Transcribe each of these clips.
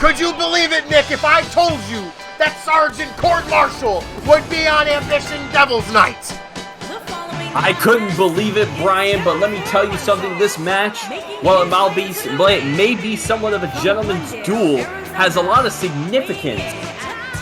Could you believe it, Nick, if I told you that Sergeant Cort Marshall would be on Ambition Devil's Night? I couldn't believe it, Brian, but let me tell you something. This match, while it may be somewhat of a gentleman's duel, has a lot of significance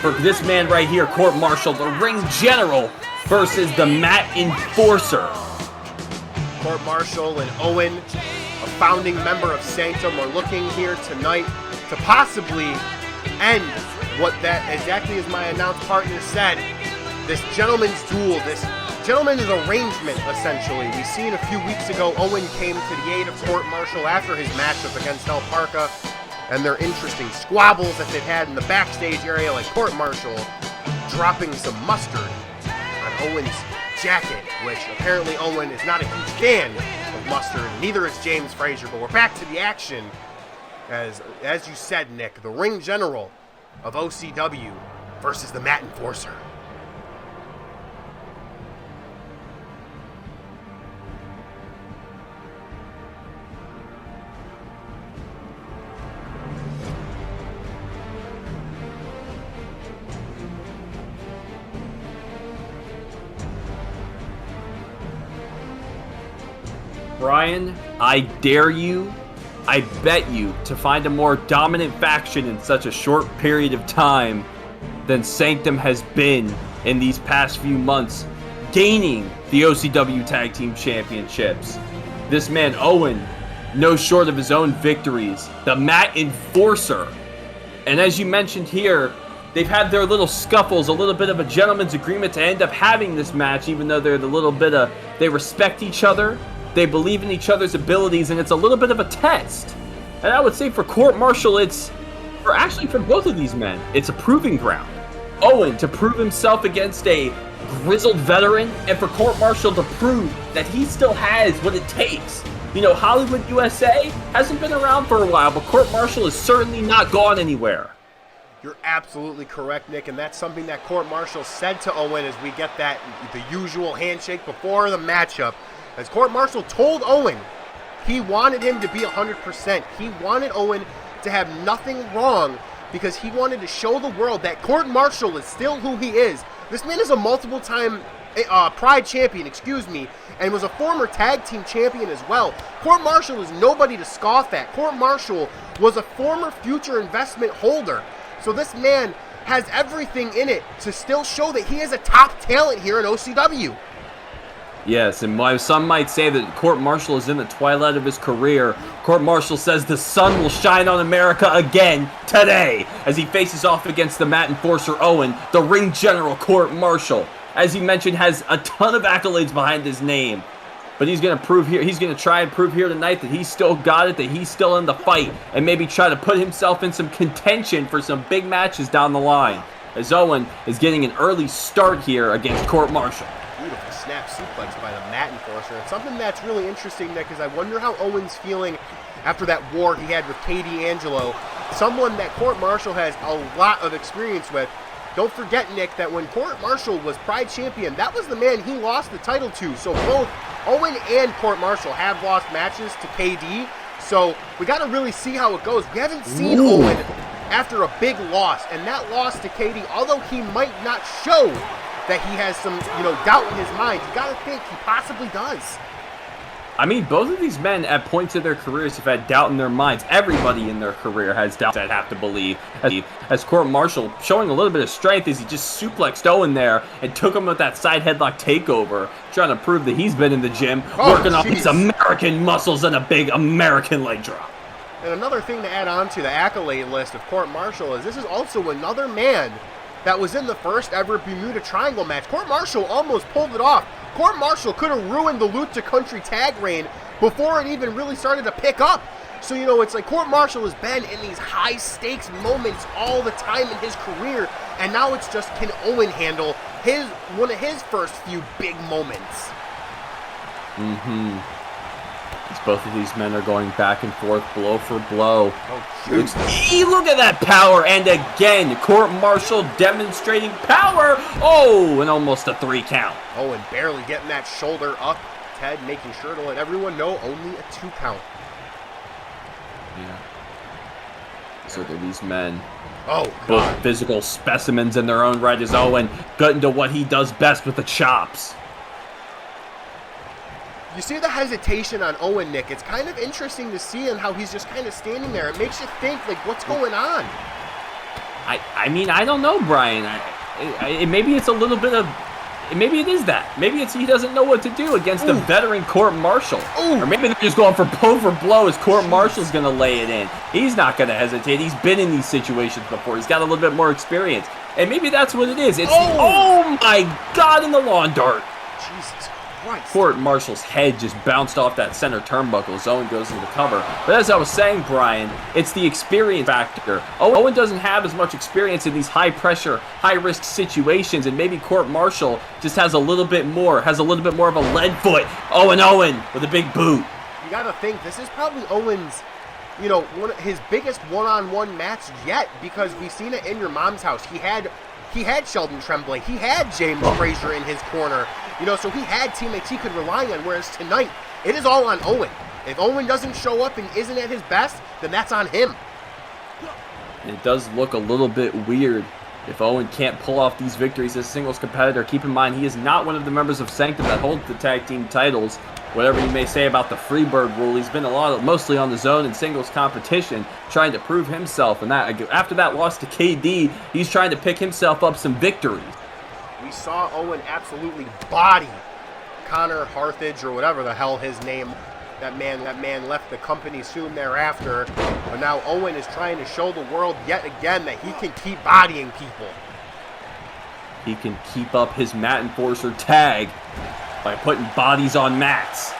for this man right here, Cort Marshall, the ring general, versus the mat enforcer. Cort Marshall and Owen, a founding member of SANCTUM, are looking here tonight to possibly end what that, exactly as my announced partner said, this gentleman's duel, this gentleman's arrangement, essentially. We seen a few weeks ago, Owen came to the aid of Cort Marshall after his matchup against El Parca and their interesting squabbles that they've had in the backstage area, like Cort Marshall dropping some mustard on Owen's jacket, which apparently Owen is not a huge fan of mustard, neither is James Frazier. But we're back to the action, as you said, Nick, the ring general of OCW versus the mat enforcer. Brian, I dare you, I bet you, to find a more dominant faction in such a short period of time than SANCTUM has been in these past few months, gaining the OCW Tag Team Championships. This man, Owen, no short of his own victories, the mat enforcer. And as you mentioned here, they've had their little scuffles, a little bit of a gentleman's agreement to end up having this match, even though they respect each other. They believe in each other's abilities, and it's a little bit of a test. And I would say for Cort Marshall, for both of these men, it's a proving ground. Owen to prove himself against a grizzled veteran, and for Cort Marshall to prove that he still has what it takes. You know, Hollywood, USA hasn't been around for a while, but Cort Marshall is certainly not gone anywhere. You're absolutely correct, Nick, and that's something that Cort Marshall said to Owen as we get the usual handshake before the matchup. As Cort Marshall told Owen, he wanted him to be 100%. He wanted Owen to have nothing wrong because he wanted to show the world that Cort Marshall is still who he is. This man is a multiple-time Pride champion, and was a former tag team champion as well. Cort Marshall is nobody to scoff at. Cort Marshall was a former future investment holder. So this man has everything in it to still show that he is a top talent here in OCW. Yes, and while some might say that Cort Marshall is in the twilight of his career, Cort Marshall says the sun will shine on America again today as he faces off against the mat enforcer Owen, the ring general Cort Marshall. As he mentioned, has a ton of accolades behind his name. But he's going to try and prove here tonight that he's still got it, that he's still in the fight, and maybe try to put himself in some contention for some big matches down the line. As Owen is getting an early start here against Cort Marshall. Beautiful snap suplex by the mat enforcer. And something that's really interesting, Nick, is I wonder how Owen's feeling after that war he had with Katie Angelo, someone that Cort Marshall has a lot of experience with. Don't forget, Nick, that when Cort Marshall was Pride champion, that was the man he lost the title to. So both Owen and Cort Marshall have lost matches to KD. So we got to really see how it goes. We haven't seen Owen after a big loss, and that loss to KD, although he might not show that he has some, doubt in his mind, you got to think he possibly does. I mean, both of these men at points of their careers have had doubt in their minds. Everybody in their career has doubt, I have to believe. As Cort Marshall showing a little bit of strength as he just suplexed Owen there and took him with that side headlock takeover, trying to prove that he's been in the gym, working off his American muscles and a big American leg drop. And another thing to add on to the accolade list of Cort Marshall is this is also another man that was in the first ever Bermuda Triangle match. Cort Marshall almost pulled it off. Cort Marshall could have ruined the Lucha Country tag reign before it even really started to pick up. So, it's like Cort Marshall has been in these high-stakes moments all the time in his career, and now it's just, can Owen handle one of his first few big moments? As both of these men are going back and forth, blow for blow. Look at that power, and again, Cort Marshall demonstrating power. Oh, and almost a 3 count. Owen barely getting that shoulder up. Ted making sure to let everyone know only a 2 count. Yeah. So do these men. Oh, Both God. physical specimens in their own right as Owen got into what he does best with the chops. You see the hesitation on Owen, Nick. It's kind of interesting to see him how he's just kind of standing there. It makes you think, like, what's going on? I mean, I don't know, Brian. Maybe it's a little bit of... Maybe it is that. Maybe it's he doesn't know what to do against the veteran Cort Marshall. Ooh. Or maybe they're just going for blow as Cort Marshall's going to lay it in. He's not going to hesitate. He's been in these situations before. He's got a little bit more experience. And maybe that's what it is. It's oh my God, in the lawn dart. Jesus Christ. Cort Marshall's head just bounced off that center turnbuckle as Owen goes into cover. But as I was saying, Brian, it's the experience factor. Owen doesn't have as much experience in these high-pressure, high-risk situations, and maybe Cort Marshall just has a little bit more of a lead foot. Owen with a big boot. You got to think, this is probably Owen's, you know, his biggest one-on-one match yet, because we've seen it in Your Mom's House. He had Sheldon Tremblay. He had James Frazier in his corner. You know, so he had teammates he could rely on, whereas tonight, it is all on Owen. If Owen doesn't show up and isn't at his best, then that's on him. It does look a little bit weird if Owen can't pull off these victories as a singles competitor. Keep in mind, he is not one of the members of Sanctum that holds the tag team titles. Whatever you may say about the Freebird rule, he's been mostly on the zone and singles competition, trying to prove himself. And that after that loss to KD, he's trying to pick himself up some victories. We saw Owen absolutely body Connor Harthage, or whatever the hell his name. That man left the company soon thereafter. But now Owen is trying to show the world yet again that he can keep bodying people. He can keep up his Mat Enforcer tag by putting bodies on mats.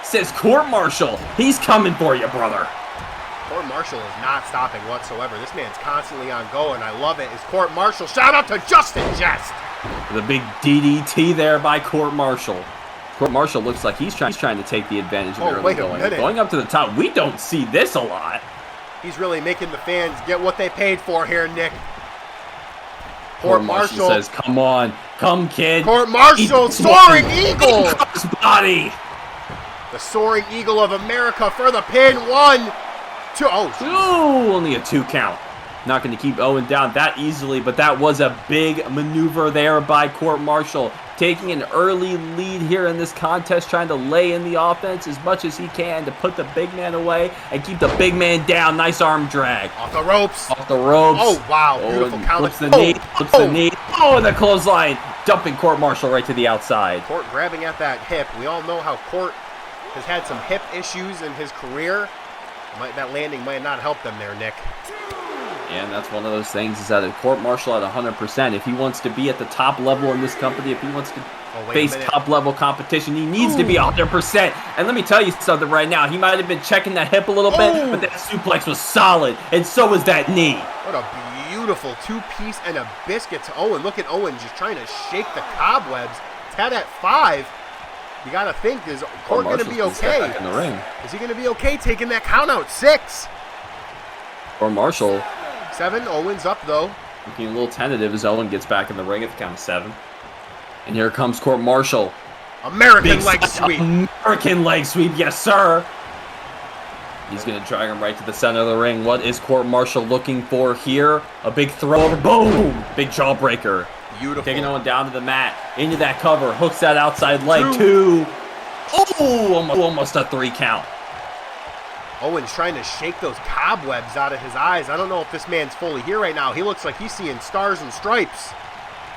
Says Cort Marshall. He's coming for you, brother. Cort Marshall is not stopping whatsoever. This man's constantly on go, and I love it. Is Cort Marshall. Shout out to Justin Jest. The big DDT there by Cort Marshall. Cort Marshall looks like he's trying to take the advantage of the early going. Going up to the top, we don't see this a lot. He's really making the fans get what they paid for here, Nick. Cort Marshall says, come on, come kid. Cort Marshall, soaring eagle. Body. The soaring eagle of America for the pin. 1, 2. Oh, only a 2 count. Not going to keep Owen down that easily, but that was a big maneuver there by Cort Marshall. Taking an early lead here in this contest, trying to lay in the offense as much as he can to put the big man away and keep the big man down. Nice arm drag. Off the ropes. Off the ropes. Oh, wow. Beautiful count. Flips the knee. Flips the knee. Oh, and the clothesline. Dumping Cort Marshall right to the outside. Cort grabbing at that hip. We all know how Cort has had some hip issues in his career. That landing might not help them there, Nick. And that's one of those things, is that if Cort Marshall at 100%, if he wants to be at the top level in this company, if he wants to face top level competition, he needs to be 100%. And let me tell you something right now, he might have been checking that hip a little bit, but that suplex was solid, and so was that knee. What a beautiful 2-piece and a biscuit to Owen. Look at Owen just trying to shake the cobwebs. 10 at 5. You got to think, is Cort going to be okay? Back in the ring. Is he going to be okay taking that count out? 6. Cort Marshall. 7. Owen's up, though. Looking a little tentative as Owen gets back in the ring at the count of 7. And here comes Cort Marshall. American leg sweep. American leg sweep, yes, sir. He's going to drag him right to the center of the ring. What is Cort Marshall looking for here? A big throw over. Boom! Big jawbreaker. Beautiful. Taking Owen down to the mat. Into that cover. Hooks that outside leg. 2. Oh! Almost a 3 count. Owen's trying to shake those cobwebs out of his eyes. I don't know if this man's fully here right now. He looks like he's seeing stars and stripes.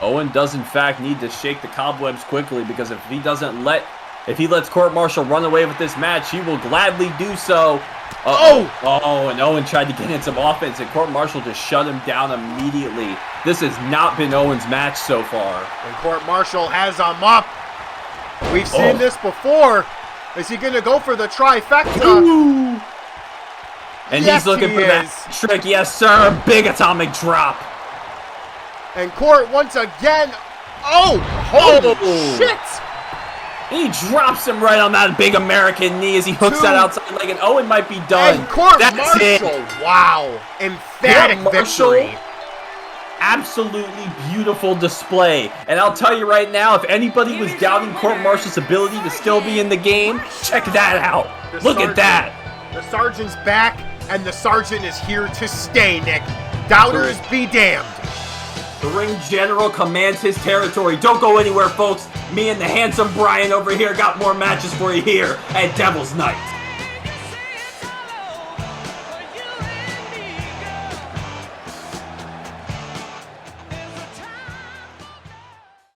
Owen does, in fact, need to shake the cobwebs quickly, because if he lets Cort Marshall run away with this match, he will gladly do so. And Owen tried to get in some offense, and Cort Marshall just shut him down immediately. This has not been Owen's match so far. And Cort Marshall has him up. We've seen this before. Is he going to go for the trifecta? Ooh. And yes, he's looking for that trick. Yes, sir. Big atomic drop. And Cort once again. Oh, holy shit. He drops him right on that big American knee as he hooks that outside leg, and Owen might be done. And Cort Marshall, wow. Emphatic victory. Absolutely beautiful display. And I'll tell you right now, if anybody was doubting Cort Marshall's ability to still be in the game, check that out. Look at that. The Sergeant's back. and the Sergeant is here to stay, Nick. Doubters be damned. The ring general commands his territory. Don't go anywhere, folks. Me and the handsome Brian over here got more matches for you here at Devil's Night.